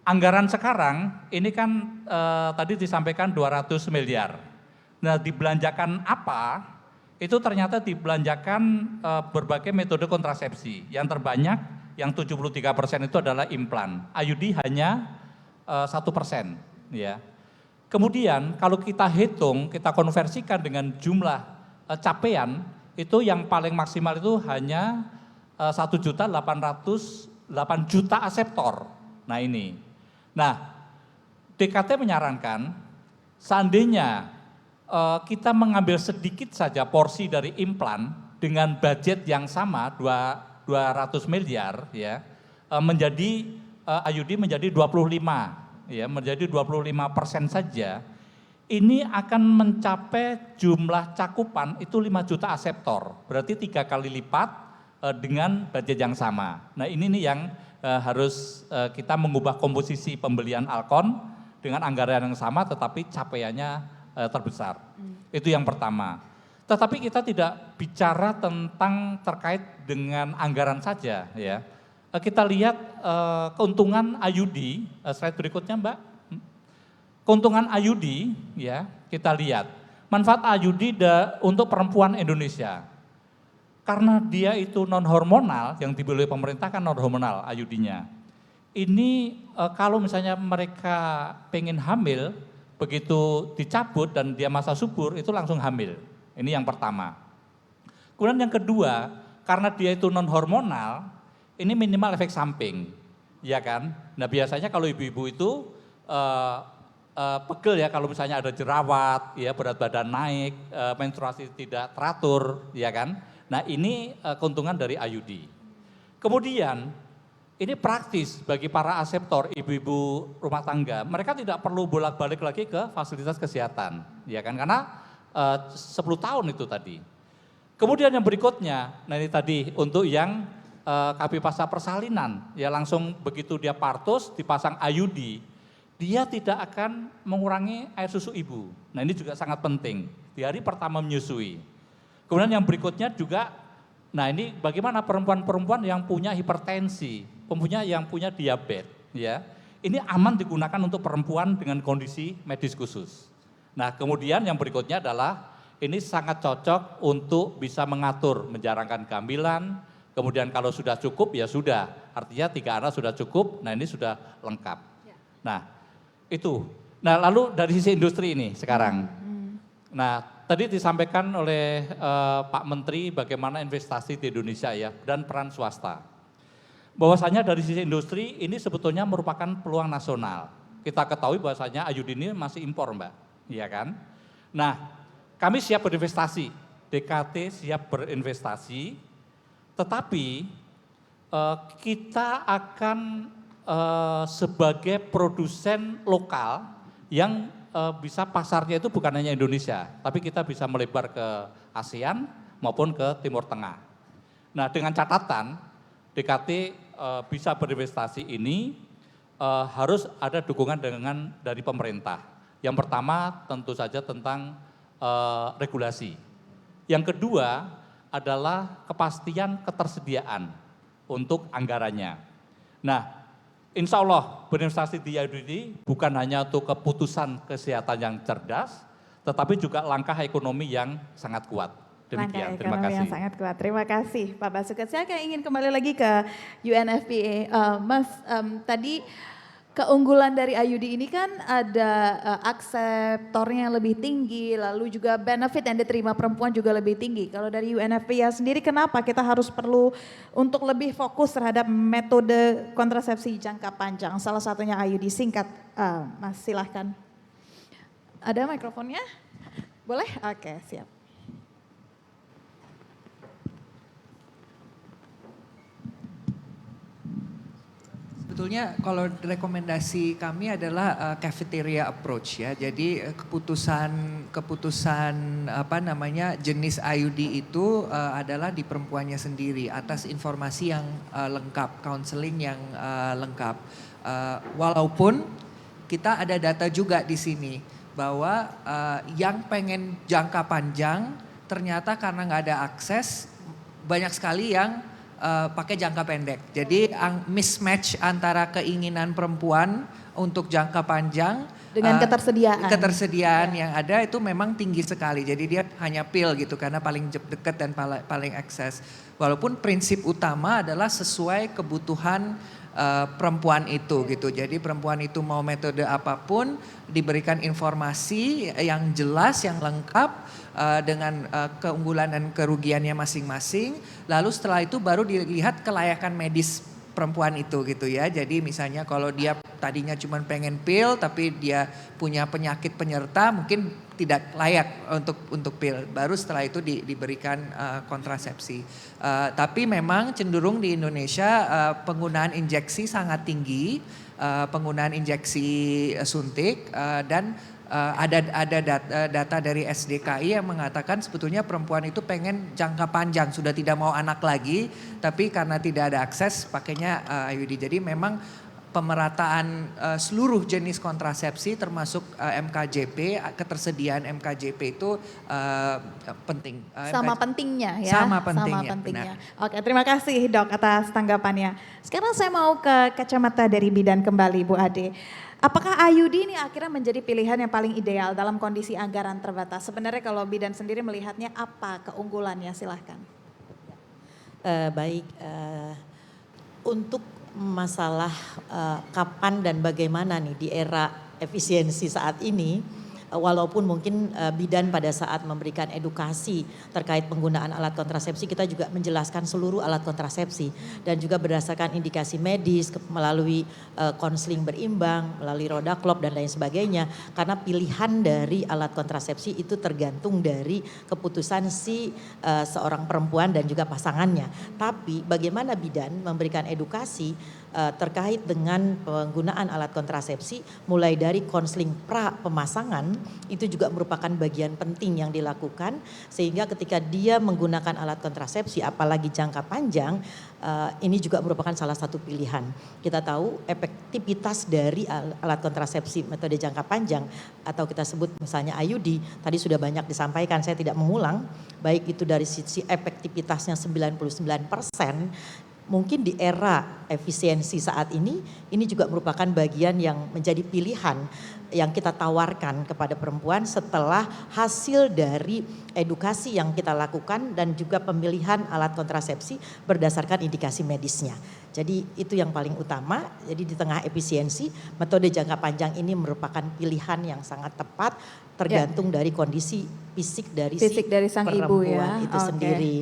anggaran sekarang ini kan tadi disampaikan 200 miliar. Nah dibelanjakan apa? Itu ternyata dibelanjakan berbagai metode kontrasepsi. Yang terbanyak, yang 73% itu adalah implan. IUD hanya 1%. Ya. Kemudian kalau kita hitung, kita konversikan dengan jumlah capaian, itu yang paling maksimal itu hanya 1.808 juta aseptor. Nah ini. Nah, DKT menyarankan seandainya kita mengambil sedikit saja porsi dari implan dengan budget yang sama 200 miliar ya, menjadi IUD menjadi 25 ya, menjadi 25% saja. Ini akan mencapai jumlah cakupan itu 5 juta aseptor, berarti 3 kali lipat dengan budget yang sama. Nah ini nih yang harus kita mengubah komposisi pembelian Alkon dengan anggaran yang sama tetapi capaiannya terbesar. Itu yang pertama. Tetapi kita tidak bicara tentang terkait dengan anggaran saja ya. Kita lihat keuntungan IUD, slide berikutnya Mbak. Keuntungan IUD ya, kita lihat. Manfaat IUD untuk perempuan Indonesia. Karena dia itu non hormonal, yang dibeli oleh pemerintah kan non hormonal IUD-nya. Ini kalau misalnya mereka pengen hamil, begitu dicabut dan dia masa subur itu langsung hamil. Ini yang pertama. Kemudian yang kedua, karena dia itu non hormonal, ini minimal efek samping, ya kan? Nah biasanya kalau ibu-ibu itu pegel ya kalau misalnya ada jerawat, ya berat badan naik, menstruasi tidak teratur, ya kan? Nah ini keuntungan dari IUD. Kemudian ini praktis bagi para aseptor, ibu-ibu rumah tangga. Mereka tidak perlu bolak-balik lagi ke fasilitas kesehatan, ya kan? Karena 10 tahun itu tadi. Kemudian yang berikutnya, nah ini tadi untuk yang KB pasca persalinan, ya langsung begitu dia partus dipasang IUD, dia tidak akan mengurangi air susu ibu. Nah ini juga sangat penting di hari pertama menyusui. Kemudian yang berikutnya juga, nah ini bagaimana perempuan-perempuan yang punya hipertensi, yang punya diabetes, ya ini aman digunakan untuk perempuan dengan kondisi medis khusus. Nah, kemudian yang berikutnya adalah ini sangat cocok untuk bisa mengatur, menjarangkan kehamilan, kemudian kalau sudah cukup ya sudah, artinya 3 anak sudah cukup, nah ini sudah lengkap. Nah, itu. Nah, lalu dari sisi industri ini sekarang. Nah, tadi disampaikan oleh Pak Menteri bagaimana investasi di Indonesia ya, dan peran swasta. Bahwasanya dari sisi industri ini sebetulnya merupakan peluang nasional. Kita ketahui bahwasanya IUD ini masih impor, Mbak, iya kan? Nah, kami siap berinvestasi, DKT siap berinvestasi, tetapi kita akan sebagai produsen lokal yang bisa pasarnya itu bukan hanya Indonesia, tapi kita bisa melebar ke ASEAN maupun ke Timur Tengah. Nah, dengan catatan DKT bisa berinvestasi ini harus ada dukungan dari pemerintah. Yang pertama tentu saja tentang regulasi. Yang kedua adalah kepastian ketersediaan untuk anggarannya. Nah, insya Allah berinvestasi di IUD bukan hanya untuk keputusan kesehatan yang cerdas, tetapi juga langkah ekonomi yang sangat kuat. Demikian, terima kasih. Yang sangat kuat. Terima kasih Pak Basuki. Saya ingin kembali lagi ke UNFPA. Mas, tadi keunggulan dari IUD ini kan ada akseptornya yang lebih tinggi, lalu juga benefit yang diterima perempuan juga lebih tinggi. Kalau dari UNFPA sendiri kenapa kita harus perlu untuk lebih fokus terhadap metode kontrasepsi jangka panjang? Salah satunya IUD, singkat Mas silahkan. Ada mikrofonnya? Boleh? Oke, siap. Sebetulnya kalau rekomendasi kami adalah cafeteria approach ya. Jadi keputusan apa namanya jenis IUD itu adalah di perempuannya sendiri atas informasi yang lengkap, counseling yang lengkap. Walaupun kita ada data juga di sini bahwa yang pengen jangka panjang ternyata karena nggak ada akses banyak sekali yang pakai jangka pendek. Jadi mismatch antara keinginan perempuan untuk jangka panjang dengan ketersediaan yang ada itu memang tinggi sekali. Jadi dia hanya pil gitu karena paling dekat dan paling akses. Walaupun prinsip utama adalah sesuai kebutuhan perempuan itu gitu. Jadi perempuan itu mau metode apapun diberikan informasi yang jelas, yang lengkap dengan keunggulan dan kerugiannya masing-masing. Lalu setelah itu baru dilihat kelayakan medis perempuan itu gitu ya. Jadi misalnya kalau dia tadinya cuma pengen pil tapi dia punya penyakit penyerta mungkin tidak layak untuk pil. Baru setelah itu diberikan kontrasepsi. Tapi memang cenderung di Indonesia penggunaan injeksi sangat tinggi, penggunaan injeksi suntik dan ada data dari SDKI yang mengatakan sebetulnya perempuan itu pengen jangka panjang, sudah tidak mau anak lagi, tapi karena tidak ada akses pakainya IUD. Jadi memang pemerataan seluruh jenis kontrasepsi termasuk MKJP, ketersediaan MKJP itu penting. Sama pentingnya ya. Sama pentingnya. Oke, terima kasih Dok atas tanggapannya. Sekarang saya mau ke kacamata dari bidan kembali Bu Ade. Apakah IUD ini akhirnya menjadi pilihan yang paling ideal dalam kondisi anggaran terbatas? Sebenarnya kalau bidan sendiri melihatnya apa keunggulannya, silahkan. Untuk masalah kapan dan bagaimana nih di era efisiensi saat ini, walaupun mungkin bidan pada saat memberikan edukasi terkait penggunaan alat kontrasepsi, kita juga menjelaskan seluruh alat kontrasepsi dan juga berdasarkan indikasi medis melalui konseling berimbang, melalui Rodaklop dan lain sebagainya. Karena pilihan dari alat kontrasepsi itu tergantung dari keputusan si seorang perempuan dan juga pasangannya. Tapi bagaimana bidan memberikan edukasi terkait dengan penggunaan alat kontrasepsi mulai dari konseling pra pemasangan itu juga merupakan bagian penting yang dilakukan sehingga ketika dia menggunakan alat kontrasepsi apalagi jangka panjang ini juga merupakan salah satu pilihan. Kita tahu efektivitas dari alat kontrasepsi metode jangka panjang atau kita sebut misalnya IUD tadi sudah banyak disampaikan, saya tidak mengulang, baik itu dari sisi efektivitasnya 99%, mungkin di era efisiensi saat ini juga merupakan bagian yang menjadi pilihan yang kita tawarkan kepada perempuan setelah hasil dari edukasi yang kita lakukan dan juga pemilihan alat kontrasepsi berdasarkan indikasi medisnya. Jadi itu yang paling utama. Jadi di tengah efisiensi, metode jangka panjang ini merupakan pilihan yang sangat tepat tergantung dari kondisi fisik dari sang ibu ya. perempuan itu sendiri.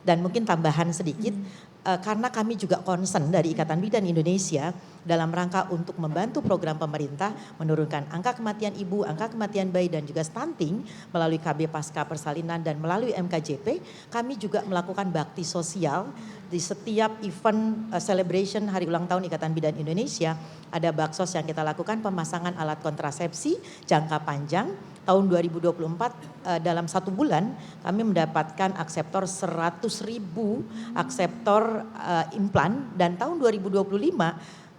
Dan mungkin tambahan sedikit, karena kami juga concern dari Ikatan Bidan Indonesia dalam rangka untuk membantu program pemerintah menurunkan angka kematian ibu, angka kematian bayi dan juga stunting melalui KB Pasca Persalinan dan melalui MKJP, kami juga melakukan bakti sosial di setiap event celebration hari ulang tahun Ikatan Bidan Indonesia. Ada baksos yang kita lakukan, pemasangan alat kontrasepsi jangka panjang. Tahun 2024 dalam 1 bulan kami mendapatkan akseptor 100.000 akseptor implan, dan tahun 2025 57.000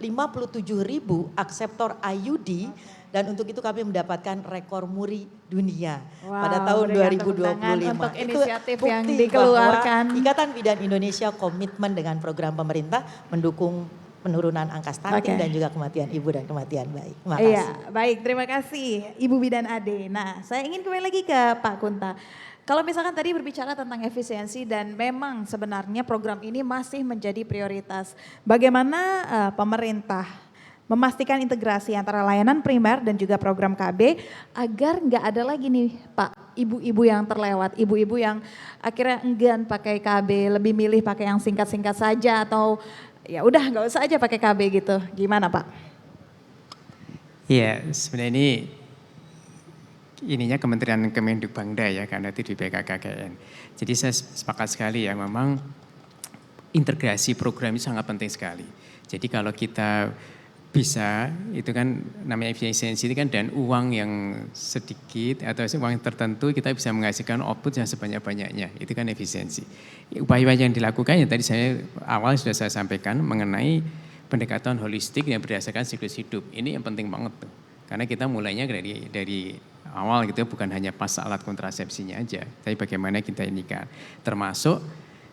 akseptor IUD, dan untuk itu kami mendapatkan rekor muri dunia pada tahun 2025. Untuk Itu inisiatif bukti yang dikeluarkan. bahwa Ikatan Bidan Indonesia komitmen dengan program pemerintah mendukung penurunan angka stunting dan juga kematian ibu dan kematian bayi. Terima kasih. Iya, baik, terima kasih Ibu Bidan Ade. Nah, saya ingin kembali lagi ke Pak Kunta. Kalau misalkan tadi berbicara tentang efisiensi dan memang sebenarnya program ini masih menjadi prioritas. Bagaimana pemerintah memastikan integrasi antara layanan primer dan juga program KB agar nggak ada lagi nih Pak, ibu-ibu yang terlewat, ibu-ibu yang akhirnya enggan pakai KB, lebih milih pakai yang singkat-singkat saja atau ya udah nggak usah aja pakai KB gitu. Gimana Pak? Iya, sebenarnya ininya Kementerian Kemendikbangda ya, karena itu di BKKKN. Jadi saya sepakat sekali ya, memang integrasi program ini sangat penting sekali. Jadi kalau kita bisa, itu kan namanya efisiensi itu kan, dan uang yang sedikit atau uang tertentu kita bisa menghasilkan output yang sebanyak-banyaknya, itu kan efisiensi. Upaya-upaya yang dilakukan yang tadi saya awal sudah saya sampaikan mengenai pendekatan holistik yang berdasarkan siklus hidup, ini yang penting banget tuh. Karena kita mulainya dari awal gitu, bukan hanya pas alat kontrasepsinya aja, tapi bagaimana kita ini kan, termasuk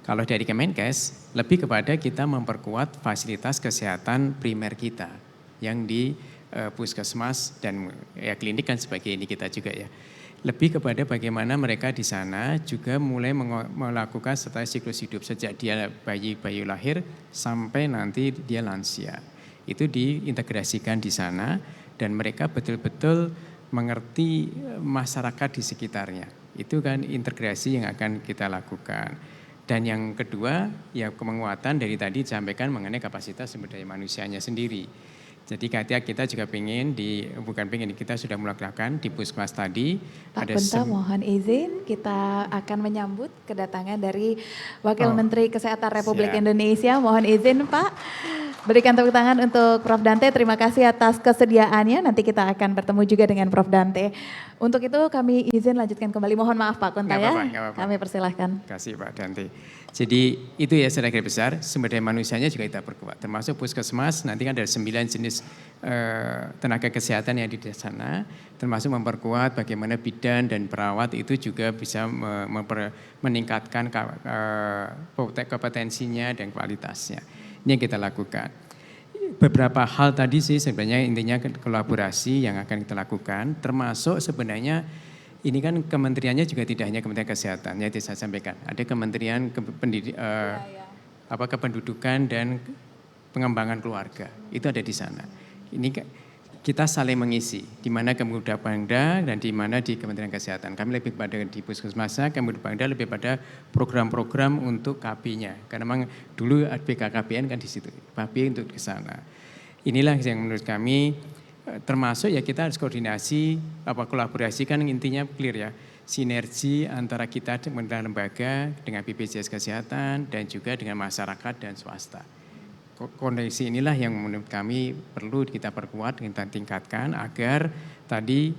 kalau dari Kemenkes lebih kepada kita memperkuat fasilitas kesehatan primer kita yang di puskesmas dan ya klinik kan sebagai ini kita juga ya. Lebih kepada bagaimana mereka di sana juga mulai melakukan setelah siklus hidup sejak dia bayi lahir sampai nanti dia lansia. Itu diintegrasikan di sana dan mereka betul-betul mengerti masyarakat di sekitarnya. Itu kan integrasi yang akan kita lakukan. Dan yang kedua, ya penguatan dari tadi disampaikan mengenai kapasitas sumber daya manusianya sendiri. Jadi kita juga kita sudah melakukan di puskesmas tadi. Pak Kunta mohon izin, kita akan menyambut kedatangan dari Wakil Menteri Kesehatan Republik Indonesia. Mohon izin Pak, berikan tepuk tangan untuk Prof. Dante, terima kasih atas kesediaannya. Nanti kita akan bertemu juga dengan Prof. Dante. Untuk itu kami izin lanjutkan kembali. Mohon maaf Pak Kunta ya, kami persilahkan. Terima kasih Pak Dante. Jadi itu ya secara garis besar, sumber daya manusianya juga kita perkuat. Termasuk puskesmas, nanti kan ada 9 jenis tenaga kesehatan yang di sana. Termasuk memperkuat bagaimana bidan dan perawat itu juga bisa meningkatkan kompetensinya dan kualitasnya. Ini yang kita lakukan. Beberapa hal tadi sih sebenarnya intinya kolaborasi yang akan kita lakukan, termasuk sebenarnya ini kan kementeriannya juga tidak hanya Kementerian Kesehatan, ya saya sampaikan. Ada Kementerian Kependudukan dan Pengembangan Keluarga, itu ada di sana. Ini kita saling mengisi, di mana Kementerian Bangda dan di mana di Kementerian Kesehatan. Kami lebih pada di Puskesmas, Kementerian Bangda lebih pada program-program untuk KB-nya. Karena memang dulu BKKBN kan di situ, KB untuk ke sana. Inilah yang menurut kami termasuk ya kita harus koordinasi, kolaborasi kan intinya clear ya. Sinergi antara kita dengan lembaga, dengan BPJS Kesehatan dan juga dengan masyarakat dan swasta. Kondisi inilah yang menurut kami perlu kita perkuat, kita tingkatkan agar tadi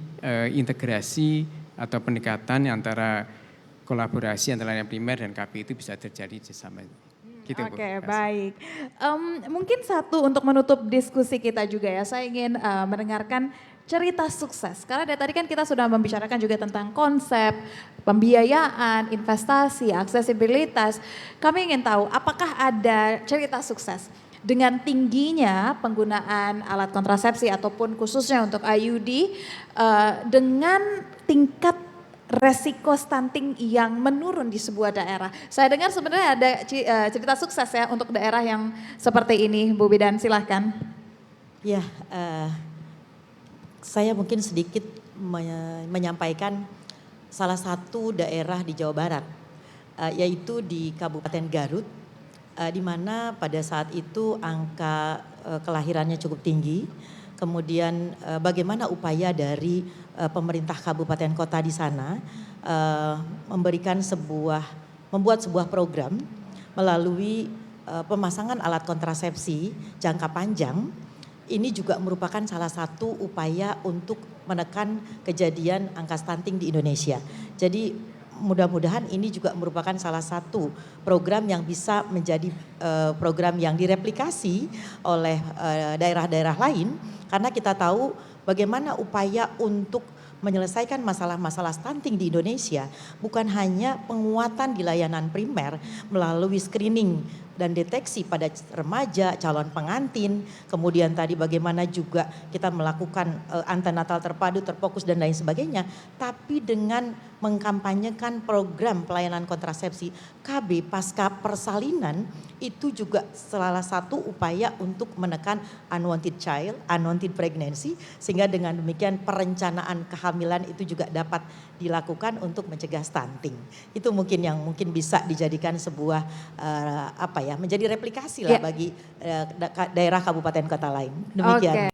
integrasi atau pendekatan antara kolaborasi antara yang primer dan KB itu bisa terjadi bersama. Gitu, Oke, baik. Mungkin satu untuk menutup diskusi kita juga ya, saya ingin mendengarkan cerita sukses. Karena dari tadi kan kita sudah membicarakan juga tentang konsep, pembiayaan, investasi, aksesibilitas. Kami ingin tahu apakah ada cerita sukses dengan tingginya penggunaan alat kontrasepsi ataupun khususnya untuk IUD dengan tingkat resiko stunting yang menurun di sebuah daerah. Saya dengar sebenarnya ada cerita sukses ya untuk daerah yang seperti ini, Bu Bidan, silahkan. Ya, saya mungkin sedikit menyampaikan salah satu daerah di Jawa Barat, yaitu di Kabupaten Garut, di mana pada saat itu angka kelahirannya cukup tinggi. Kemudian bagaimana upaya dari pemerintah kabupaten kota di sana membuat sebuah program melalui pemasangan alat kontrasepsi jangka panjang. Ini juga merupakan salah satu upaya untuk menekan kejadian angka stunting di Indonesia. Jadi mudah-mudahan ini juga merupakan salah satu program yang bisa menjadi program yang direplikasi oleh daerah-daerah lain, karena kita tahu bagaimana upaya untuk menyelesaikan masalah-masalah stunting di Indonesia bukan hanya penguatan di layanan primer melalui screening dan deteksi pada remaja, calon pengantin, kemudian tadi bagaimana juga kita melakukan antenatal terpadu, terfokus dan lain sebagainya, tapi dengan mengkampanyekan program pelayanan kontrasepsi KB pasca persalinan, itu juga salah satu upaya untuk menekan unwanted child, unwanted pregnancy, sehingga dengan demikian perencanaan kehamilan itu juga dapat dilakukan untuk mencegah stunting. Itu mungkin yang bisa dijadikan sebuah menjadi replikasi lah bagi daerah kabupaten kota lain. Demikian. Oke.